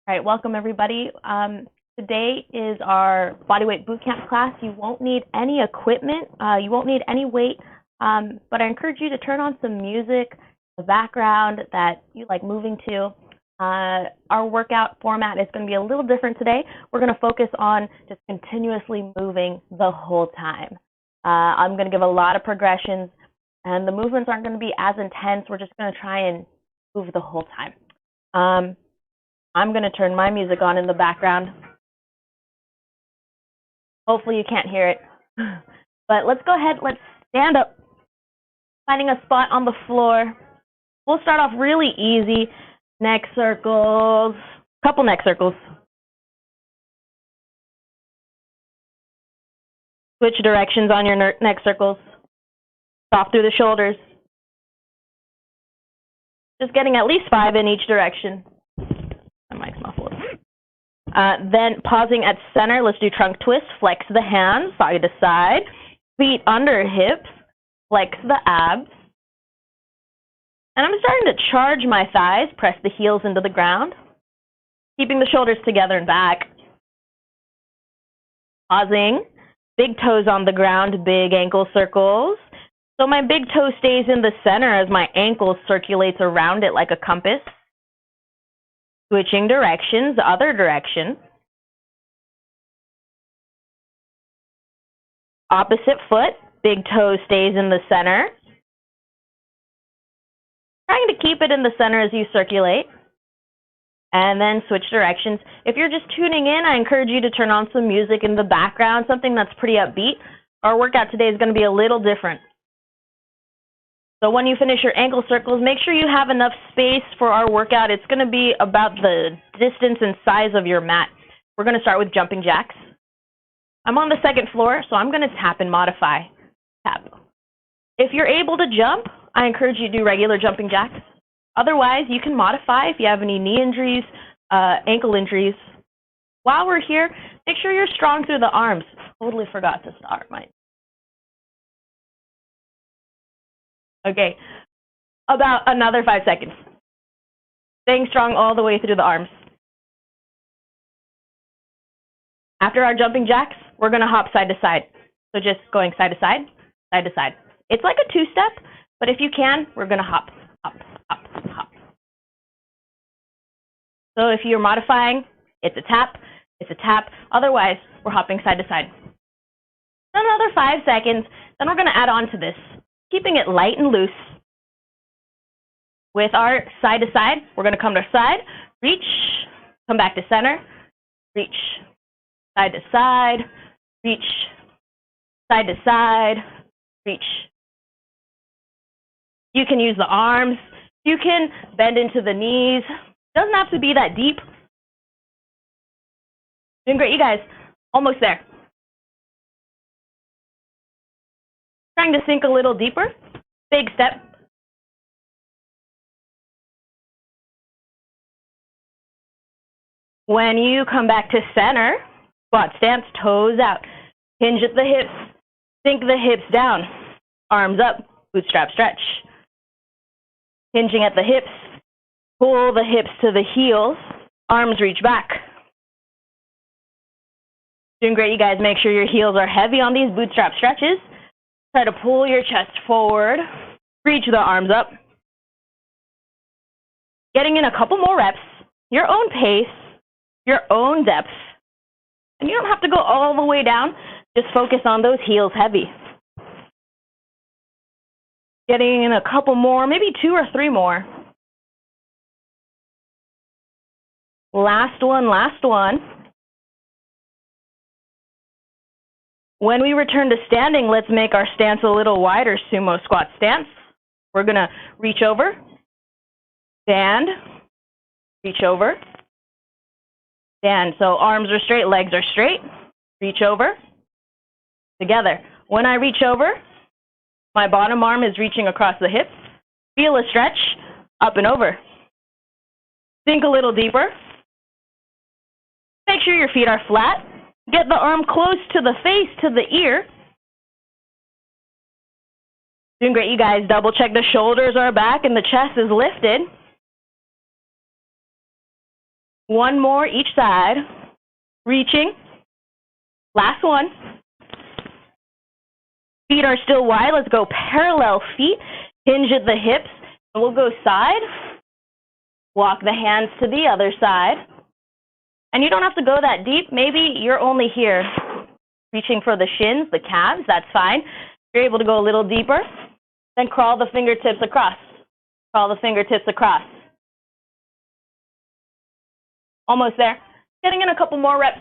All right, welcome everybody. Today is our bodyweight bootcamp class. You won't need any equipment, you won't need any weight, but I encourage you to turn on some music, the background that you like moving to. Our workout format is going to be a little different today. We're going to focus on just continuously moving the whole time. I'm going to give a lot of progressions, and the movements aren't going to be as intense. We're just going to try and move the whole time. I'm going to turn my music on in the background. Hopefully you can't hear it. But let's go ahead, let's stand up, finding a spot on the floor. We'll start off really easy. Neck circles, couple neck circles. Switch directions on your neck circles. Soft through the shoulders. Just getting at least 5 in each direction. My mic's muffled. Then pausing at center, let's do trunk twist. Flex the hands side to side. Feet under hips. Flex the abs. And I'm starting to charge my thighs. Press the heels into the ground. Keeping the shoulders together and back. Pausing. Big toes on the ground, big ankle circles. So my big toe stays in the center as my ankle circulates around it like a compass. Switching directions, other direction. Opposite foot, big toe stays in the center. Trying to keep it in the center as you circulate. And then switch directions. If you're just tuning in, I encourage you to turn on some music in the background, something that's pretty upbeat. Our workout today is going to be a little different. So when you finish your ankle circles, make sure you have enough space for our workout. It's going to be about the distance and size of your mat. We're going to start with jumping jacks. I'm on the second floor, so I'm going to tap and modify. Tap. If you're able to jump, I encourage you to do regular jumping jacks. Otherwise, you can modify if you have any knee injuries, ankle injuries. While we're here, make sure you're strong through the arms. Totally forgot to start mine. Okay, about another 5 seconds. Staying strong all the way through the arms. After our jumping jacks, we're going to hop side to side. So just going side to side, side to side. It's like a two-step, but if you can, we're going to hop, hop, hop, hop. So if you're modifying, it's a tap, it's a tap. Otherwise, we're hopping side to side. Another 5 seconds, then we're going to add on to this. Keeping it light and loose. With our side to side, we're going to come to side, reach, come back to center, reach, side to side, reach, side to side, reach. You can use the arms. You can bend into the knees. Doesn't have to be that deep. Doing great, you guys. Almost there. Trying to sink a little deeper. Big step. When you come back to center, squat stance, toes out. Hinge at the hips. Sink the hips down. Arms up. Bootstrap stretch. Hinging at the hips. Pull the hips to the heels. Arms reach back. Doing great, you guys. Make sure your heels are heavy on these bootstrap stretches. Try to pull your chest forward, reach the arms up. Getting in a couple more reps, your own pace, your own depth. And you don't have to go all the way down, just focus on those heels heavy. Getting in a couple more, maybe 2 or 3 more. Last one, last one. When we return to standing, let's make our stance a little wider, sumo squat stance. We're going to reach over, stand, reach over, stand. So arms are straight, legs are straight, reach over, together. When I reach over, my bottom arm is reaching across the hips. Feel a stretch, up and over. Sink a little deeper. Make sure your feet are flat. Get the arm close to the face, to the ear. Doing great, you guys. Double check the shoulders are back and the chest is lifted. One more each side. Reaching. Last one. Feet are still wide. Let's go parallel feet. Hinge at the hips. And we'll go side. Walk the hands to the other side. And you don't have to go that deep. Maybe you're only here reaching for the shins, the calves. That's fine. You're able to go a little deeper. Then crawl the fingertips across. Crawl the fingertips across. Almost there. Getting in a couple more reps.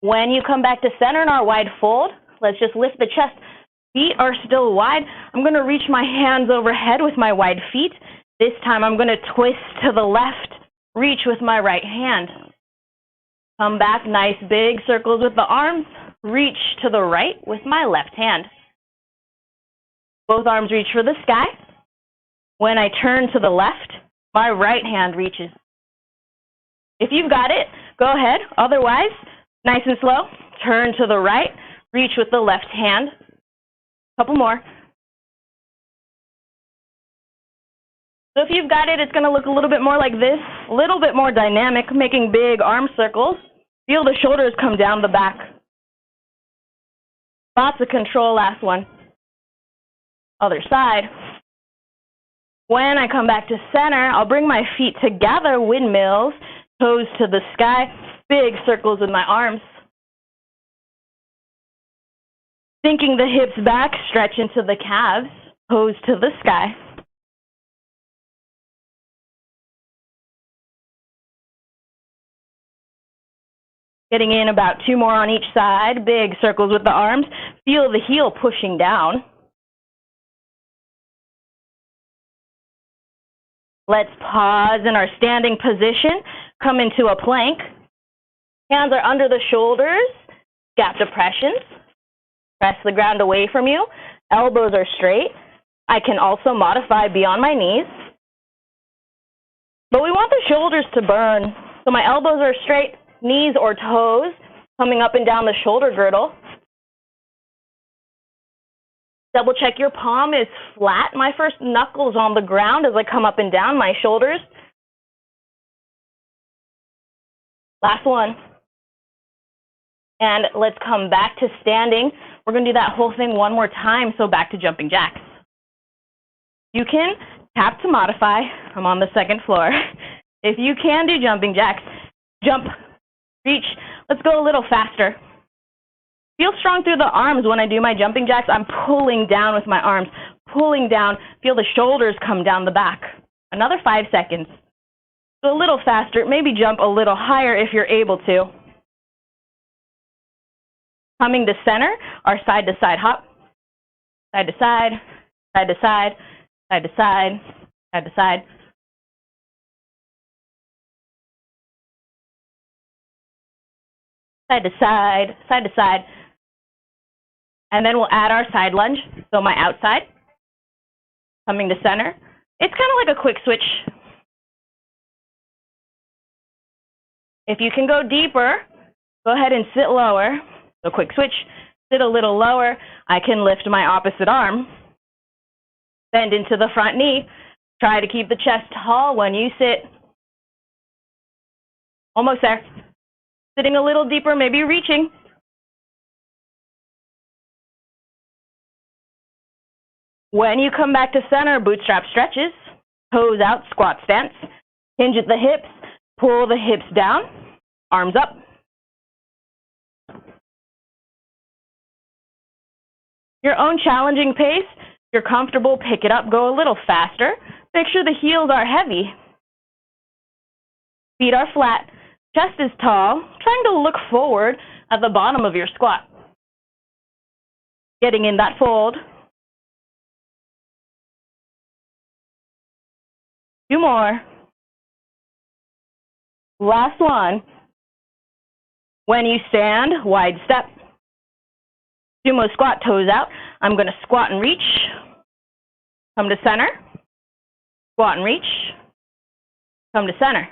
When you come back to center in our wide fold, let's just lift the chest. Feet are still wide. I'm going to reach my hands overhead with my wide feet. This time I'm going to twist to the left, reach with my right hand. Come back, nice big circles with the arms. Reach to the right with my left hand. Both arms reach for the sky. When I turn to the left, my right hand reaches. If you've got it, go ahead. Otherwise, nice and slow, turn to the right, reach with the left hand. Couple more. So if you've got it, it's going to look a little bit more like this, a little bit more dynamic, making big arm circles. Feel the shoulders come down the back. Lots of control, last one. Other side. When I come back to center, I'll bring my feet together, windmills, toes to the sky, big circles with my arms. Sinking the hips back, stretch into the calves, toes to the sky. Getting in about 2 more on each side, big circles with the arms. Feel the heel pushing down. Let's pause in our standing position, come into a plank. Hands are under the shoulders, gap depressions. Press the ground away from you. Elbows are straight. I can also modify beyond my knees. But we want the shoulders to burn. So my elbows are straight, knees or toes coming up and down the shoulder girdle. Double check your palm is flat. My first knuckles on the ground as I come up and down my shoulders. Last one. And let's come back to standing. We're going to do that whole thing one more time, so back to jumping jacks. You can tap to modify. I'm on the second floor. If you can do jumping jacks, jump, reach. Let's go a little faster. Feel strong through the arms when I do my jumping jacks. I'm pulling down with my arms, pulling down. Feel the shoulders come down the back. Another 5 seconds. So a little faster, maybe jump a little higher if you're able to. Coming to center, our side to side hop. Side to side, side to side, side to side, side to side. Side to side, side to side. And then we'll add our side lunge. So my outside, coming to center. It's kind of like a quick switch. If you can go deeper, go ahead and sit lower. So quick switch, sit a little lower. I can lift my opposite arm. Bend into the front knee. Try to keep the chest tall when you sit. Almost there. Sitting a little deeper, maybe reaching. When you come back to center, bootstrap stretches, toes out, squat stance. Hinge at the hips, pull the hips down, arms up. Your own challenging pace, if you're comfortable, pick it up, go a little faster. Make sure the heels are heavy. Feet are flat, chest is tall, trying to look forward at the bottom of your squat. Getting in that fold. 2 more. Last one. When you stand, wide step. Sumo squat, toes out. I'm going to squat and reach. Come to center. Squat and reach. Come to center.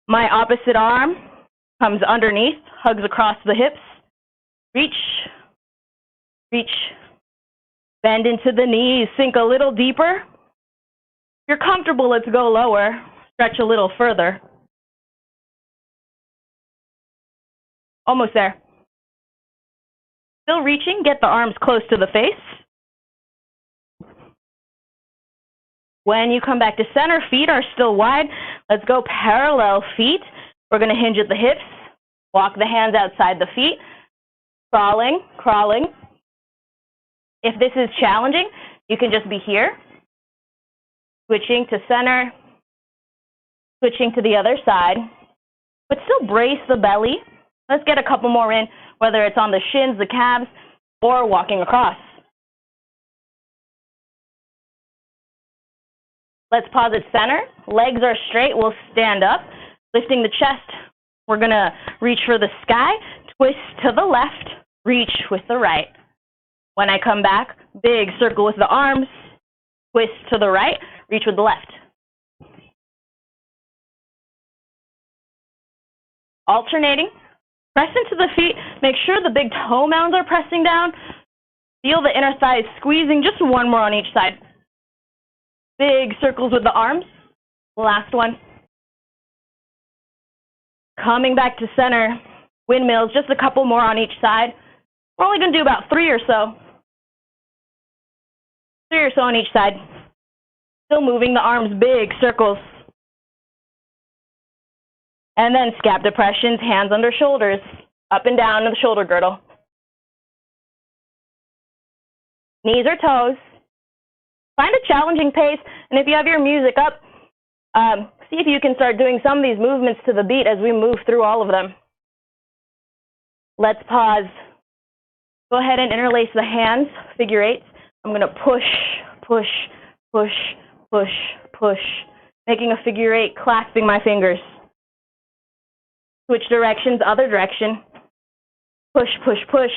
My opposite arm comes underneath, hugs across the hips. Reach. Reach. Bend into the knees. Sink a little deeper. you're comfortable, let's go lower. Stretch a little further. Almost there. Still reaching, get the arms close to the face. When you come back to center, feet are still wide. Let's go parallel feet. We're going to hinge at the hips. Walk the hands outside the feet. Crawling, crawling. If this is challenging, you can just be here. Switching to center. Switching to the other side. But still brace the belly. Let's get a couple more in, whether it's on the shins, the calves, or walking across. Let's pause at center. Legs are straight. We'll stand up. Lifting the chest. We're going to reach for the sky. Twist to the left. Reach with the right. When I come back, big circle with the arms. Twist to the right. Reach with the left. Alternating. Press into the feet. Make sure the big toe mounds are pressing down. Feel the inner thighs squeezing. Just one more on each side. Big circles with the arms. Last one. Coming back to center. Windmills, just a couple more on each side. We're only going to do about 3 or so. 3 or so on each side. Still moving the arms, big circles. And then scap depressions, hands under shoulders, up and down to the shoulder girdle. Knees or toes. Find a challenging pace, and if you have your music up, see if you can start doing some of these movements to the beat as we move through all of them. Let's pause. Go ahead and interlace the hands, figure eights. I'm going to push, push, push, push, push, making a figure eight, clasping my fingers. Switch directions, other direction. Push, push, push.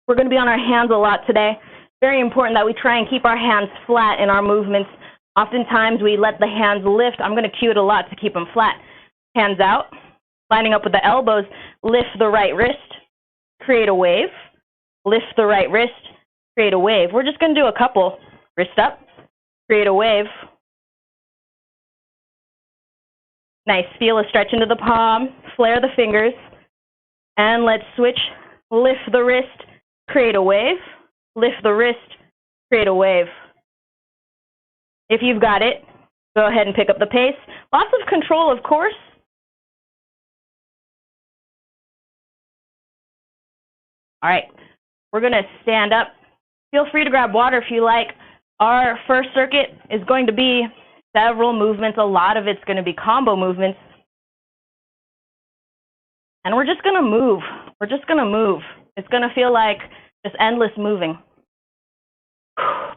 We're going to be on our hands a lot today. Very important that we try and keep our hands flat in our movements. Oftentimes we let the hands lift. I'm going to cue it a lot to keep them flat. Hands out, lining up with the elbows. Lift the right wrist, create a wave. Lift the right wrist, create a wave. We're just going to do a couple. Wrist up, create a wave. Nice. Feel a stretch into the palm. Flare the fingers. And let's switch. Lift the wrist, create a wave. Lift the wrist, create a wave. If you've got it, go ahead and pick up the pace. Lots of control, of course. All right. We're going to stand up. Feel free to grab water if you like. Our first circuit is going to be several movements. A lot of it's going to be combo movements. And we're just going to move. We're just going to move. It's going to feel like just endless moving.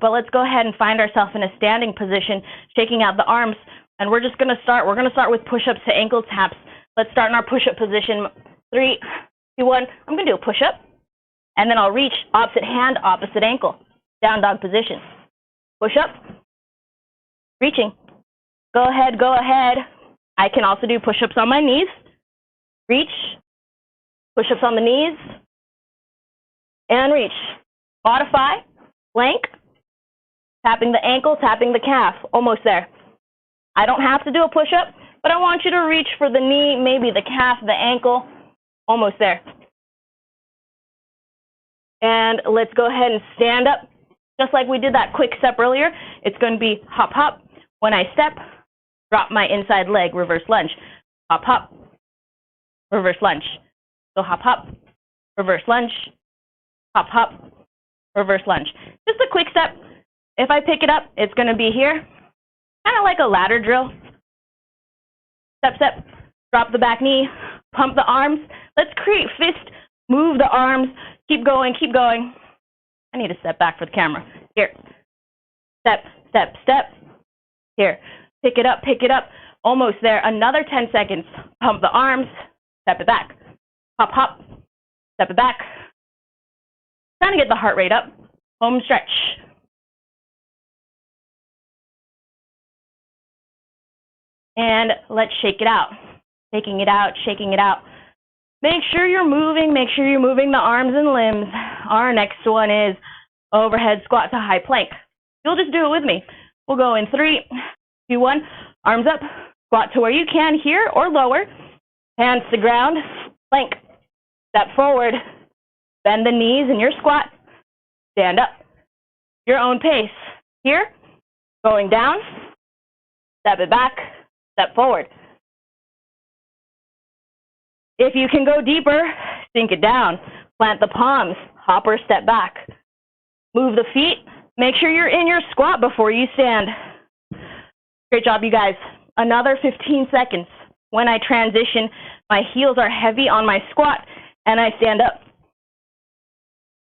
But let's go ahead and find ourselves in a standing position, shaking out the arms. And we're just going to start. We're going to start with push-ups to ankle taps. Let's start in our push-up position. 3, 2, 1. I'm going to do a push-up. And then I'll reach opposite hand, opposite ankle. Down dog position. Push-up. Reaching. Go ahead, go ahead. I can also do push-ups on my knees. Reach. Push-ups on the knees. And reach. Modify. Plank. Tapping the ankle, tapping the calf. Almost there. I don't have to do a push-up, but I want you to reach for the knee, maybe the calf, the ankle. Almost there. And let's go ahead and stand up. Just like we did that quick step earlier, it's going to be hop, hop. When I step, drop my inside leg, reverse lunge. Hop, hop, reverse lunge. So hop, hop, reverse lunge. Hop, hop, reverse lunge. Just a quick step. If I pick it up, it's going to be here, kind of like a ladder drill. Step, step, drop the back knee, pump the arms. Let's create fist, move the arms. Keep going, keep going. I need to step back for the camera. Here. Step, step, step. Here. Pick it up, pick it up. Almost there. Another 10 seconds. Pump the arms. Step it back. Hop, hop. Step it back. Trying to get the heart rate up. Home stretch. And let's shake it out. Shaking it out, shaking it out. Make sure you're moving. Make sure you're moving the arms and limbs. Our next one is overhead squat to high plank. You'll just do it with me. We'll go in 3, 2, 1, arms up, squat to where you can here or lower, hands to ground, plank, step forward, bend the knees in your squat, stand up, your own pace. Here, going down, step it back, step forward. If you can go deeper, sink it down, plant the palms, hop or step back. Move the feet, make sure you're in your squat before you stand. Great job, you guys. Another 15 seconds. When I transition, my heels are heavy on my squat, and I stand up.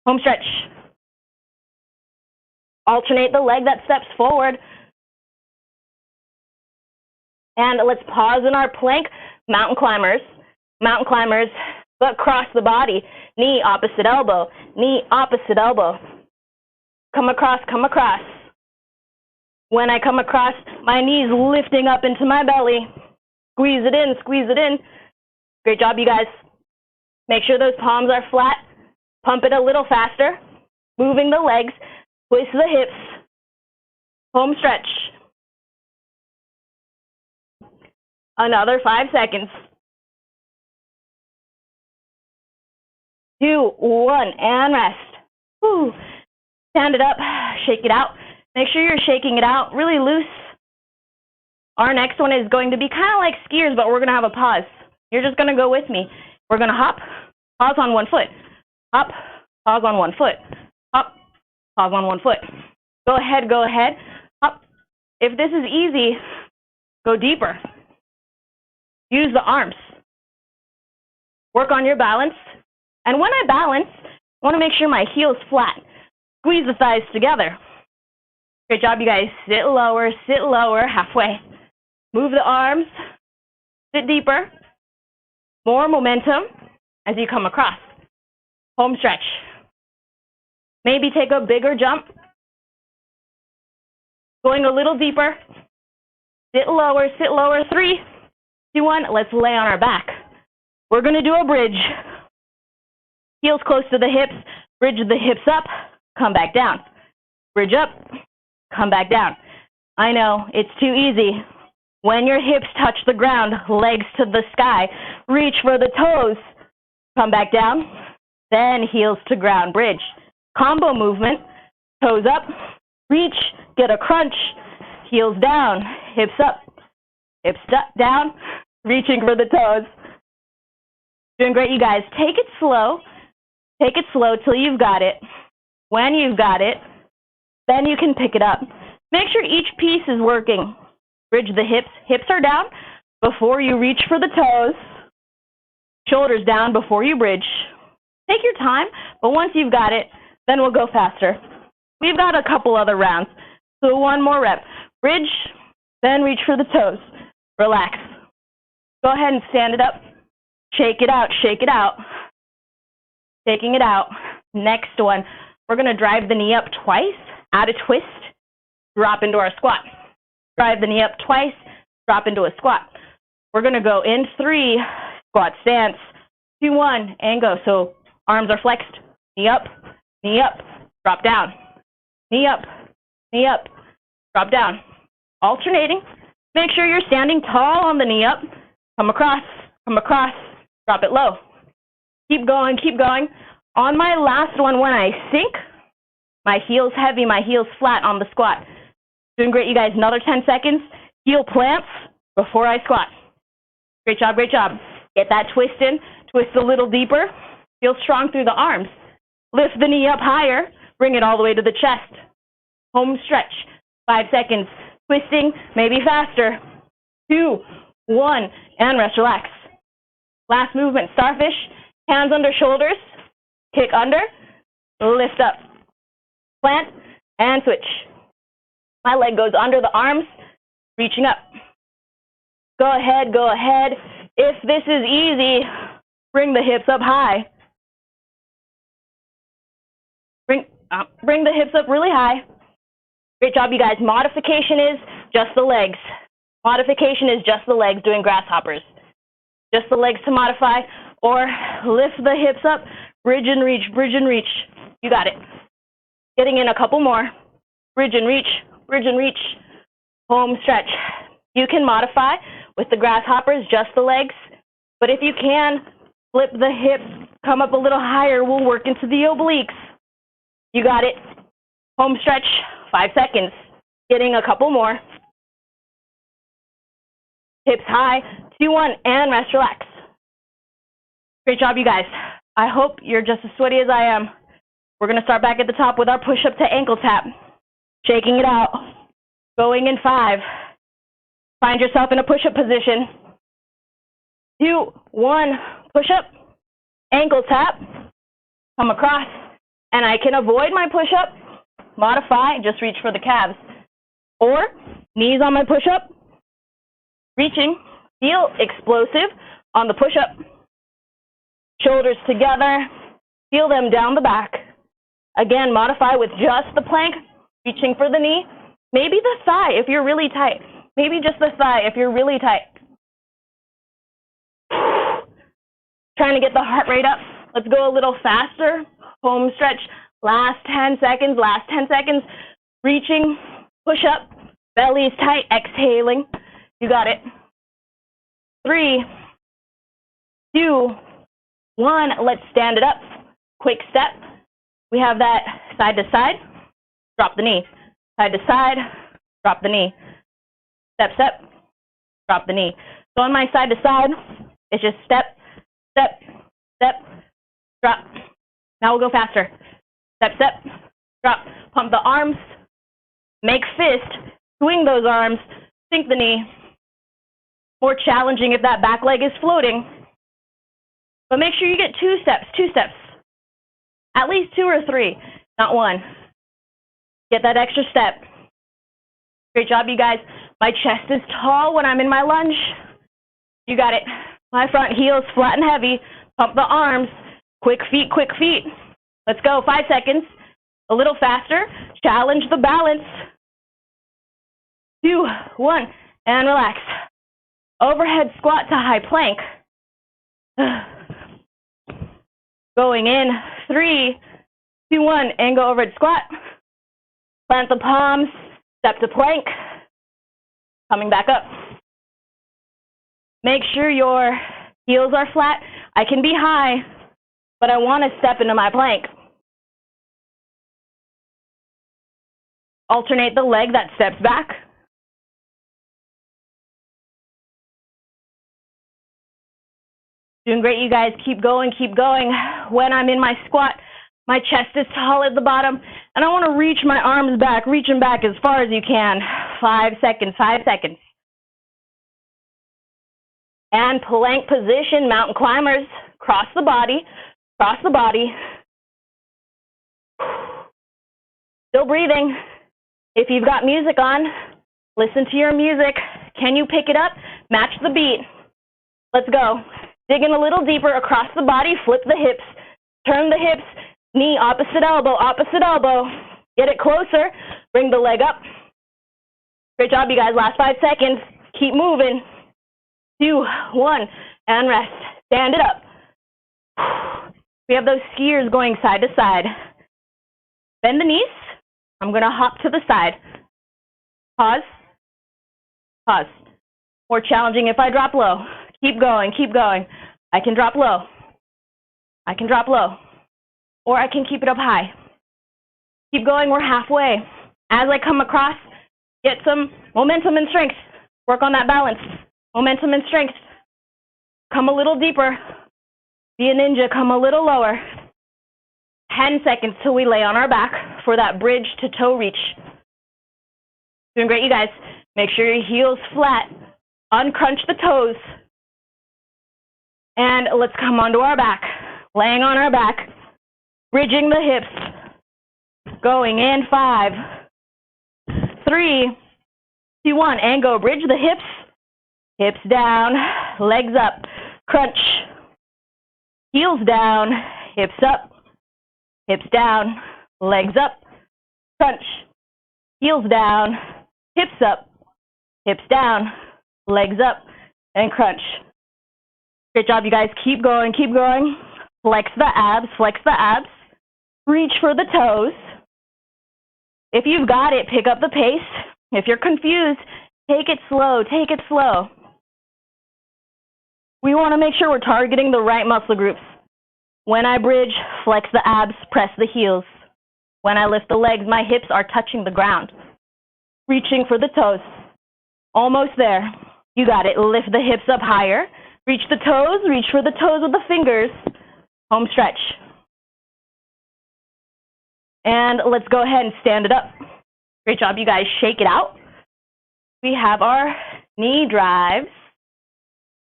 Home stretch. Alternate the leg that steps forward. And let's pause in our plank, mountain climbers. Mountain climbers, but cross the body. Knee, opposite elbow. Knee, opposite elbow. Come across, come across. When I come across, my knees lifting up into my belly. Squeeze it in, squeeze it in. Great job, you guys. Make sure those palms are flat. Pump it a little faster. Moving the legs. Twist the hips. Home stretch. Another 5 seconds. 2, 1, and rest. Whew. Stand it up, shake it out. Make sure you're shaking it out really loose. Our next one is going to be kind of like skiers, but we're going to have a pause. You're just going to go with me. We're going to hop, pause on one foot. Hop, pause on one foot. Hop, pause on one foot. Go ahead, go ahead. Hop. If this is easy, go deeper. Use the arms. Work on your balance. And when I balance, I want to make sure my heel's flat. Squeeze the thighs together. Great job, you guys. Sit lower, halfway. Move the arms. Sit deeper. More momentum as you come across. Home stretch. Maybe take a bigger jump. Going a little deeper. Sit lower, 3, 2, 1. Let's lay on our back. We're going to do a bridge. Heels close to the hips, bridge the hips up, come back down. Bridge up, come back down. I know, it's too easy. When your hips touch the ground, legs to the sky, reach for the toes, come back down, then heels to ground, bridge. Combo movement, toes up, reach, get a crunch, heels down, hips up, down, reaching for the toes. Doing great, you guys. Take it slow. Take it slow till you've got it. When you've got it, then you can pick it up. Make sure each piece is working. Bridge the hips. Hips are down before you reach for the toes. Shoulders down before you bridge. Take your time, but once you've got it, then we'll go faster. We've got a couple other rounds, so one more rep. Bridge, then reach for the toes. Relax. Go ahead and stand it up. Shake it out, shake it out. Taking it out. Next one, we're going to drive the knee up twice, add a twist, drop into our squat. Drive the knee up twice, drop into a squat. We're going to go in 3, squat stance, 2, 1, and go. So arms are flexed, knee up, drop down. Knee up, drop down. Alternating. Make sure you're standing tall on the knee up. Come across, drop it low. Keep going, keep going. On my last one, when I sink, my heel's heavy, my heel's flat on the squat. Doing great, you guys. Another 10 seconds. Heel plants before I squat. Great job, great job. Get that twist in. Twist a little deeper. Feel strong through the arms. Lift the knee up higher. Bring it all the way to the chest. Home stretch. 5 seconds. Twisting, maybe faster. 2, 1, and rest, relax. Last movement, starfish. Hands under shoulders, kick under, lift up, plant, and switch. My leg goes under the arms, reaching up. Go ahead, go ahead. If this is easy, bring the hips up high. Bring the hips up really high. Great job, you guys. Modification is just the legs. Modification is just the legs doing grasshoppers. Just the legs to modify, or lift the hips up, bridge and reach, bridge and reach. You got it. Getting in a couple more. Bridge and reach, home stretch. You can modify with the grasshoppers, just the legs, but if you can, flip the hips, come up a little higher, we'll work into the obliques. You got it. Home stretch, 5 seconds. Getting a couple more. Hips high, 2, 1, and rest, relax. Great job, you guys. I hope you're just as sweaty as I am. We're going to start back at the top with our push-up to ankle tap. Shaking it out. Going in 5. Find yourself in a push-up position. 2, 1, push-up, ankle tap, come across, and I can avoid my push-up, modify, just reach for the calves. Or, knees on my push-up, reaching, feel explosive on the push-up. Shoulders together, feel them down the back. Again, modify with just the plank, reaching for the knee. Maybe the thigh if you're really tight. Maybe just the thigh if you're really tight. Trying to get the heart rate up. Let's go a little faster. Home stretch. Last 10 seconds. Last 10 seconds. Reaching. Push up. Belly's tight. Exhaling. You got it. 3, 2, 1. Let's stand it up. Quick step. We have that side to side. Drop the knee. Side to side. Drop the knee. Step, step. Drop the knee. So on my side to side, it's just step, step, step, drop. Now we'll go faster. Step, step, drop. Pump the arms. Make fist. Swing those arms. Sink the knee. More challenging if that back leg is floating. But make sure you get 2 steps, 2 steps. At least 2 or 3, not 1. Get that extra step. Great job, you guys. My chest is tall when I'm in my lunge. You got it. My front heels flat and heavy. Pump the arms. Quick feet, quick feet. Let's go. 5 seconds. A little faster. Challenge the balance. 2, 1, and relax. Overhead squat to high plank. Going in. 3, 2, 1, and go overhead squat. Plant the palms. Step to plank. Coming back up. Make sure your heels are flat. I can be high, but I want to step into my plank. Alternate the leg that steps back. Doing great, you guys. Keep going, keep going. When I'm in my squat, my chest is tall at the bottom, and I want to reach my arms back, reaching back as far as you can. 5 seconds, 5 seconds. And plank position, mountain climbers. Cross the body, cross the body. Still breathing. If you've got music on, listen to your music. Can you pick it up? Match the beat. Let's go. Dig in a little deeper across the body, flip the hips. Turn the hips, knee opposite elbow, opposite elbow. Get it closer, bring the leg up. Great job, you guys. Last 5 seconds. Keep moving. 2, 1, and rest. Stand it up. We have those skiers going side to side. Bend the knees. I'm going to hop to the side. Pause. Pause. More challenging if I drop low. Keep going, keep going. I can drop low. I can drop low. Or I can keep it up high. Keep going, we're halfway. As I come across, get some momentum and strength. Work on that balance. Momentum and strength. Come a little deeper. Be a ninja, come a little lower. 10 seconds till we lay on our back for that bridge to toe reach. Doing great, you guys. Make sure your heels flat. Uncrunch the toes. And let's come onto our back. Laying on our back. Bridging the hips. Going in 5, 3, 2, 1. And go. Bridge the hips. Hips down. Legs up. Crunch. Heels down. Hips up. Hips down. Legs up. Crunch. Heels down. Hips up. Hips down. Legs up. And crunch. Great job, you guys. Keep going, keep going. Flex the abs, flex the abs. Reach for the toes. If you've got it, pick up the pace. If you're confused, take it slow, take it slow. We want to make sure we're targeting the right muscle groups. When I bridge, flex the abs, press the heels. When I lift the legs, my hips are touching the ground. Reaching for the toes. Almost there. You got it. Lift the hips up higher. Reach the toes. Reach for the toes with the fingers. Home stretch. And let's go ahead and stand it up. Great job, you guys. Shake it out. We have our knee drives.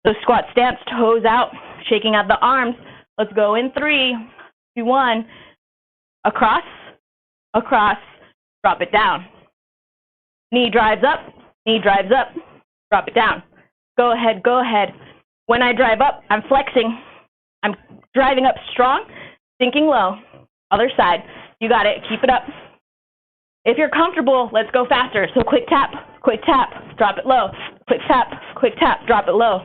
So squat stance, toes out, shaking out the arms. Let's go in 3, 2, 1. Across, across, drop it down. Knee drives up, drop it down. Go ahead, go ahead. When I drive up, I'm flexing. I'm driving up strong, sinking low. Other side. You got it. Keep it up. If you're comfortable, let's go faster. So quick tap, drop it low. Quick tap, drop it low.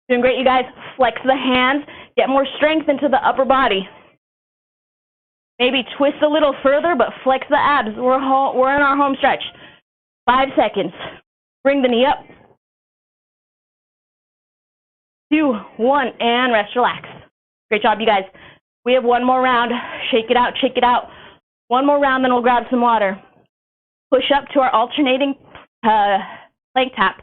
Doing great, you guys. Flex the hands. Get more strength into the upper body. Maybe twist a little further, but flex the abs. We're in our home stretch. 5 seconds. Bring the knee up. 2, 1, and rest, relax. Great job, you guys. We have one more round. Shake it out, shake it out. One more round, then we'll grab some water. Push up to our alternating plank tap.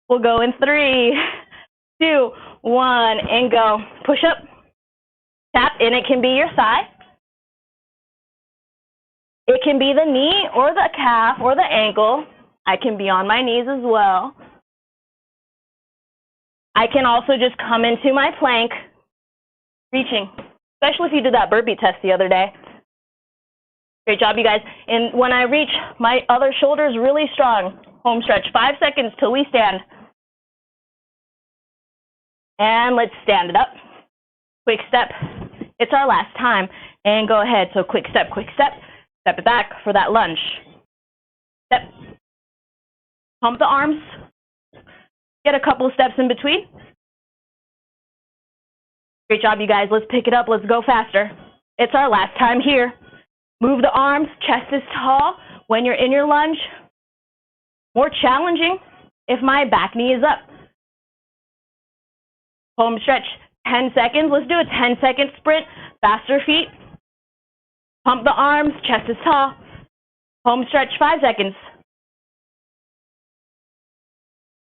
We'll go in 3, 2, 1, and go. Push up, tap, and it can be your thigh. It can be the knee or the calf or the ankle. I can be on my knees as well. I can also just come into my plank, reaching, especially if you did that burpee test the other day. Great job, you guys. And when I reach, my other shoulder is really strong. Home stretch, 5 seconds till we stand. And let's stand it up. Quick step. It's our last time. And go ahead. So quick step, step it back for that lunge. Step. Pump the arms. Get a couple steps in between. Great job, you guys. Let's pick it up. Let's go faster. It's our last time here. Move the arms. Chest is tall. When you're in your lunge, more challenging if my back knee is up. Home stretch, 10 seconds. Let's do a 10-second sprint. Faster feet. Pump the arms. Chest is tall. Home stretch, 5 seconds.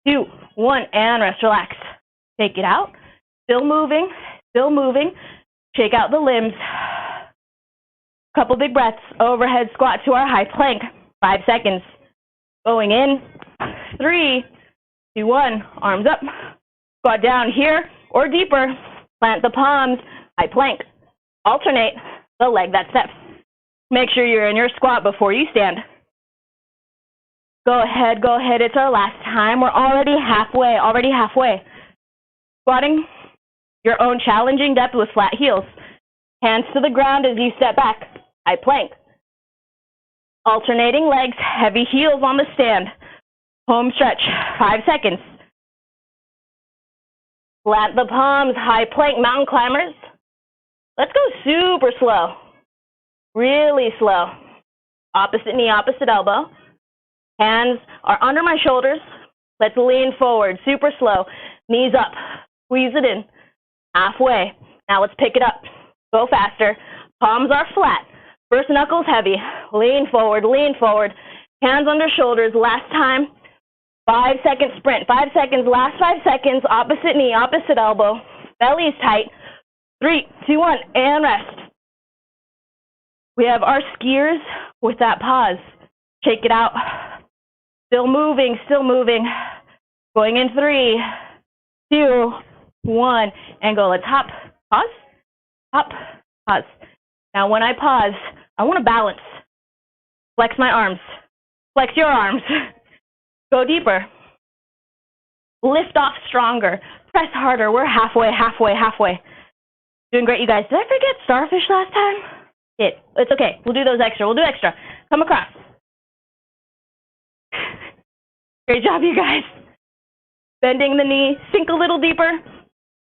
2, 1, and rest, relax. Take it out. Still moving, still moving. Shake out the limbs. Couple big breaths. Overhead squat to our high plank. 5 seconds. Going in. 3, 2, 1. Arms up. Squat down here or deeper. Plant the palms. High plank. Alternate the leg that steps. Make sure you're in your squat before you stand. Go ahead, go ahead. It's our last time. We're already halfway. Squatting your own challenging depth with flat heels. Hands to the ground as you step back. High plank. Alternating legs, heavy heels on the stand. Home stretch, 5 seconds. Plant the palms, high plank, mountain climbers. Let's go super slow. Really slow. Opposite knee, opposite elbow. Hands are under my shoulders. Let's lean forward, super slow. Knees up, squeeze it in. Halfway. Now let's pick it up. Go faster. Palms are flat. First knuckles heavy. Lean forward, lean forward. Hands under shoulders. Last time. 5-second sprint. 5 seconds. Last 5 seconds. Opposite knee, opposite elbow. Belly's tight. 3, 2, 1, and rest. We have our skiers with that pause. Shake it out. Still moving, still moving. Going in 3, 2, 1, and go. Let's hop. Pause. Hop. Pause. Now when I pause, I want to balance. Flex my arms. Flex your arms. Go deeper. Lift off stronger. Press harder. We're halfway. Doing great, you guys. Did I forget starfish last time? It's okay. We'll do those extra. We'll do extra. Come across. Great job, you guys. Bending the knee. Sink a little deeper.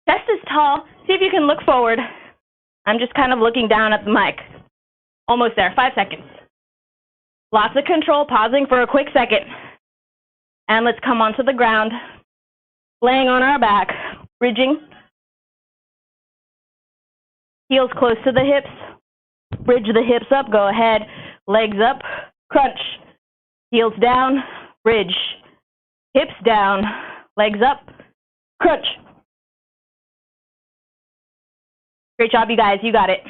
Chest is tall. See if you can look forward. I'm just kind of looking down at the mic. Almost there, 5 seconds. Lots of control, pausing for a quick second. And let's come onto the ground, laying on our back, bridging. Heels close to the hips. Bridge the hips up, go ahead. Legs up, crunch. Heels down, bridge. Hips down, legs up, crunch. Great job, you guys. You got it.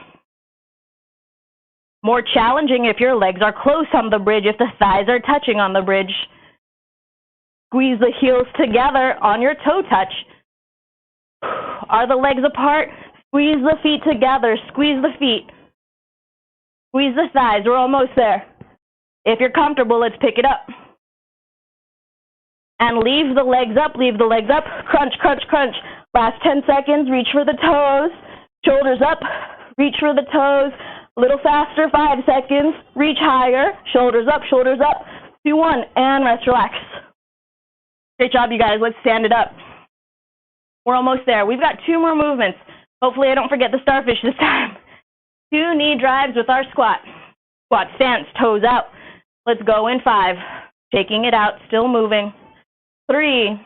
More challenging if your legs are close on the bridge, if the thighs are touching on the bridge. Squeeze the heels together on your toe touch. Are the legs apart? Squeeze the feet together. Squeeze the feet. Squeeze the thighs. We're almost there. If you're comfortable, let's pick it up. And leave the legs up. Leave the legs up. Crunch, crunch, crunch. Last 10 seconds. Reach for the toes. Shoulders up. Reach for the toes. A little faster. 5 seconds. Reach higher. Shoulders up. Shoulders up. 2, 1. And rest, relax. Great job, you guys. Let's stand it up. We're almost there. We've got 2 more movements. Hopefully I don't forget the starfish this time. 2 knee drives with our squat. Squat stance, toes out. Let's go in 5. Shaking it out, still moving. 3,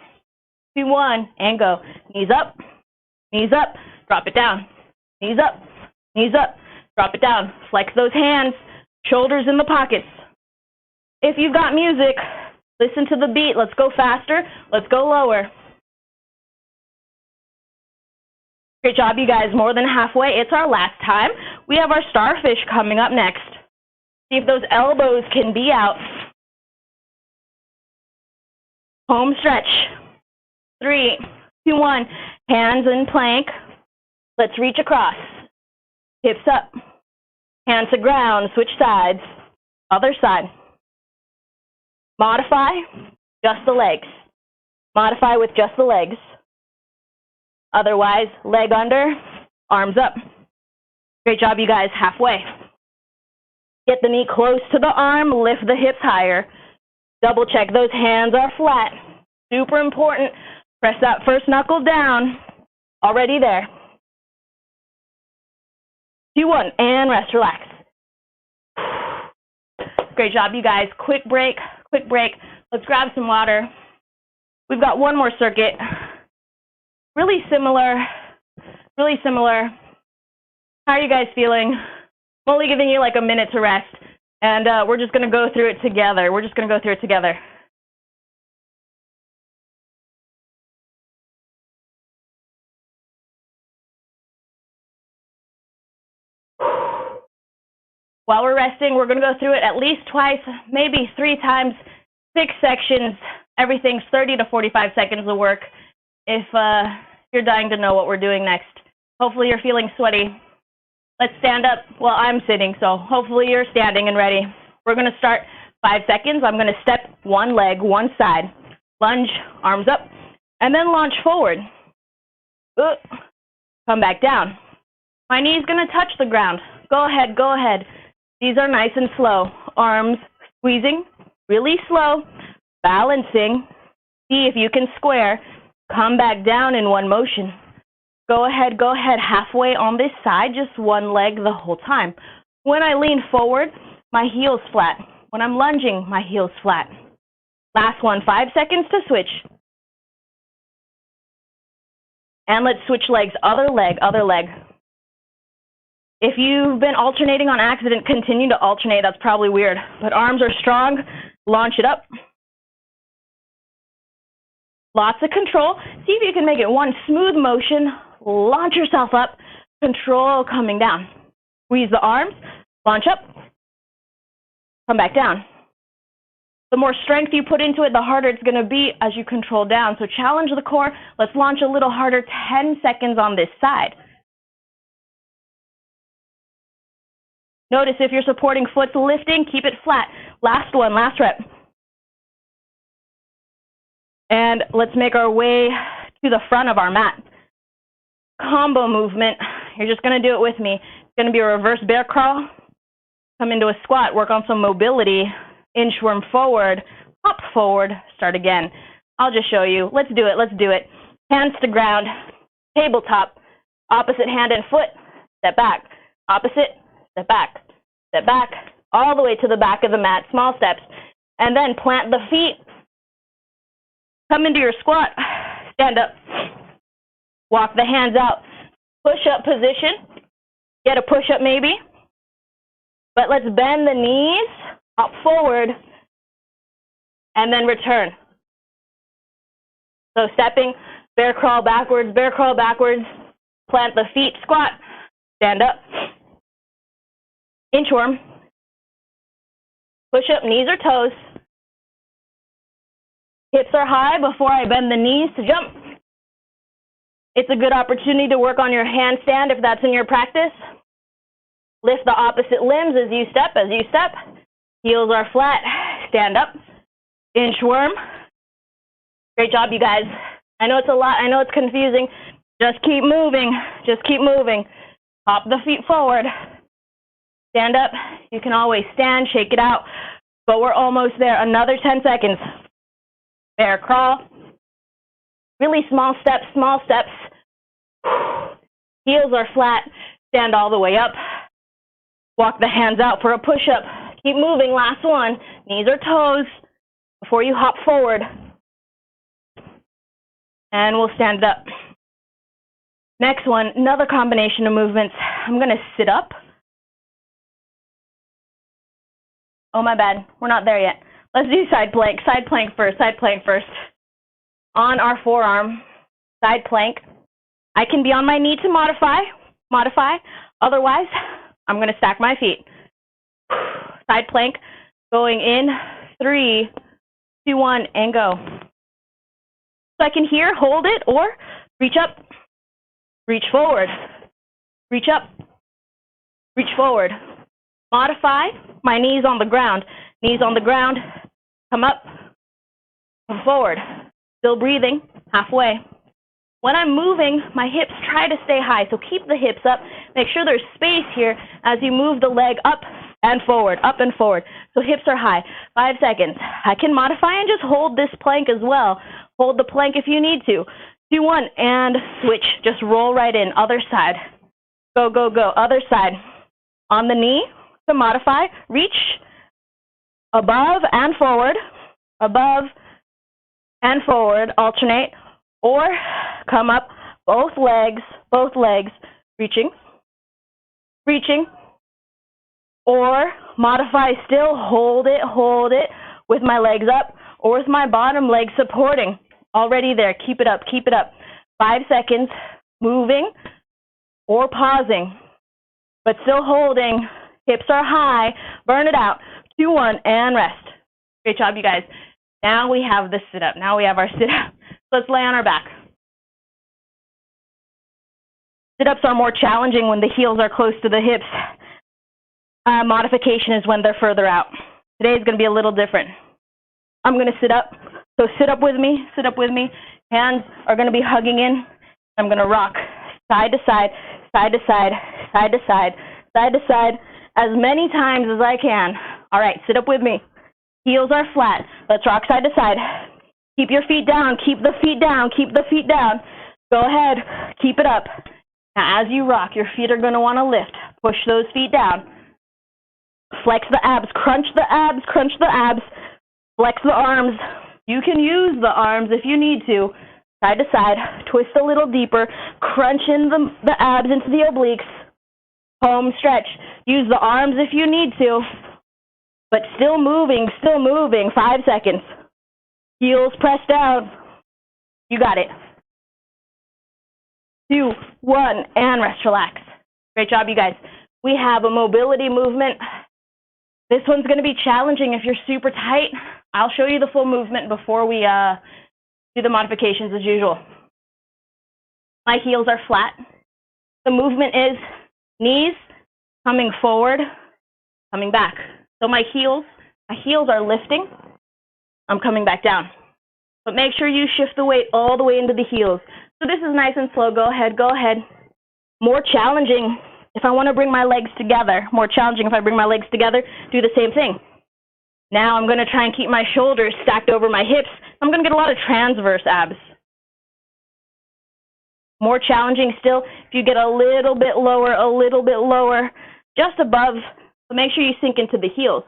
2, 1, and go. Knees up, drop it down. Knees up, drop it down. Flex those hands, shoulders in the pockets. If you've got music, listen to the beat. Let's go faster. Let's go lower. Great job, you guys. More than halfway. It's our last time. We have our starfish coming up next. See if those elbows can be out. Home stretch. 3, 2, 1. Hands in plank. Let's reach across. Hips up. Hands to ground. Switch sides. Other side. Modify, just the legs. Modify with just the legs. Otherwise, leg under, arms up. Great job, you guys. Halfway. Get the knee close to the arm, lift the hips higher. Double check those hands are flat. Super important. Press that first knuckle down. Already there. 2, 1, and rest, relax. Great job, you guys. Quick break. Let's grab some water. We've got 1 more circuit. Really similar. How are you guys feeling? I'm only giving you like a minute to rest, and we're just going to go through it together. While we're resting, we're going to go through it at least twice, maybe 3 times, 6 sections. Everything's 30 to 45 seconds of work. If you're dying to know what we're doing next. Hopefully you're feeling sweaty. Let's stand up. Well, I'm sitting, so hopefully you're standing and ready. We're going to start 5 seconds. I'm going to step 1 leg, 1 side. Lunge, arms up, and then launch forward. Come back down. My knee's going to touch the ground. Go ahead. These are nice and slow. Arms squeezing, really slow, balancing. See if you can square. Come back down in 1 motion. Go ahead. Halfway on this side, just 1 leg the whole time. When I lean forward, my heel's flat. When I'm lunging, my heel's flat. Last one, 5 seconds to switch. And let's switch legs, other leg. If you've been alternating on accident, continue to alternate. That's probably weird. But arms are strong. Launch it up. Lots of control. See if you can make it 1 smooth motion. Launch yourself up. Control coming down. Squeeze the arms. Launch up. Come back down. The more strength you put into it, the harder it's going to be as you control down. So challenge the core. Let's launch a little harder. 10 seconds on this side. Notice if your supporting foot's lifting, keep it flat. Last one, last rep. And let's make our way to the front of our mat. Combo movement. You're just going to do it with me. It's going to be a reverse bear crawl. Come into a squat, work on some mobility. Inchworm forward, hop forward, start again. I'll just show you. Let's do it. Hands to ground, tabletop, opposite hand and foot, step back. Opposite, step back. step back, all the way to the back of the mat, small steps, and then plant the feet, come into your squat, stand up, walk the hands out, push-up position, get a push-up maybe, but let's bend the knees, hop forward, and then return. So stepping, bear crawl backwards, plant the feet, squat, stand up, inchworm, push up, knees or toes, hips are high before I bend the knees to jump. It's a good opportunity to work on your handstand if that's in your practice. Lift the opposite limbs as you step, heels are flat, stand up, inchworm. Great job, you guys. I know it's a lot, I know it's confusing. Just keep moving, Hop the feet forward, stand up. You can always stand, shake it out, but we're almost there. Another 10 seconds. Bear crawl. Really small steps. Heels are flat, stand all the way up. Walk the hands out for a push-up. Keep moving, last one. Knees or toes before you hop forward. And we'll stand up. Next one, another combination of movements. I'm going to sit up. Oh, my bad. We're not there yet. Let's do side plank first. On our forearm, side plank. I can be on my knee to modify. Otherwise, I'm going to stack my feet. Side plank, going in, 3, 2, 1, and go. So I can here hold it or reach up, reach forward, reach up, reach forward. Modify, my knees on the ground, come up, come forward. Still breathing, halfway. When I'm moving, my hips try to stay high, so keep the hips up. Make sure there's space here as you move the leg up and forward, So hips are high. 5 seconds. I can modify and just hold this plank as well. Hold the plank if you need to. 2, 1, and switch. Just roll right in. Other side. Go. Other side. On the knee to modify. Reach above and forward. Alternate. Or come up, both legs, reaching, or modify still, hold it with my legs up, or with my bottom leg supporting. Already there, keep it up. 5 seconds, moving or pausing, but still holding, hips are high, burn it out, 2, 1, and rest. Great job, you guys. Now we have the sit-up, our sit-up. Let's lay on our back. Sit-ups are more challenging when the heels are close to the hips. Modification is when they're further out. Today is going to be a little different. I'm going to sit up. So sit up with me. Hands are going to be hugging in. I'm going to rock side to side, as many times as I can. All right, sit up with me. Heels are flat. Let's rock side to side. Keep your feet down. Keep the feet down. Go ahead. Keep it up. Now, as you rock, your feet are going to want to lift. Push those feet down. Flex the abs. Crunch the abs. Flex the arms. You can use the arms if you need to. Side to side. Twist a little deeper. Crunch in the abs into the obliques. Home stretch. Use the arms if you need to. But still moving. 5 seconds. Heels pressed down. You got it. 2, 1, and rest, relax. Great job, you guys. We have a mobility movement. This one's going to be challenging if you're super tight. I'll show you the full movement before we do the modifications as usual. My heels are flat. The movement is knees coming forward, coming back. So my heels are lifting. I'm coming back down. But make sure you shift the weight all the way into the heels. So this is nice and slow. Go ahead. More challenging if I want to bring my legs together. Do the same thing. Now I'm going to try and keep my shoulders stacked over my hips. I'm going to get a lot of transverse abs. More challenging still if you get a little bit lower, just above So make sure you sink into the heels.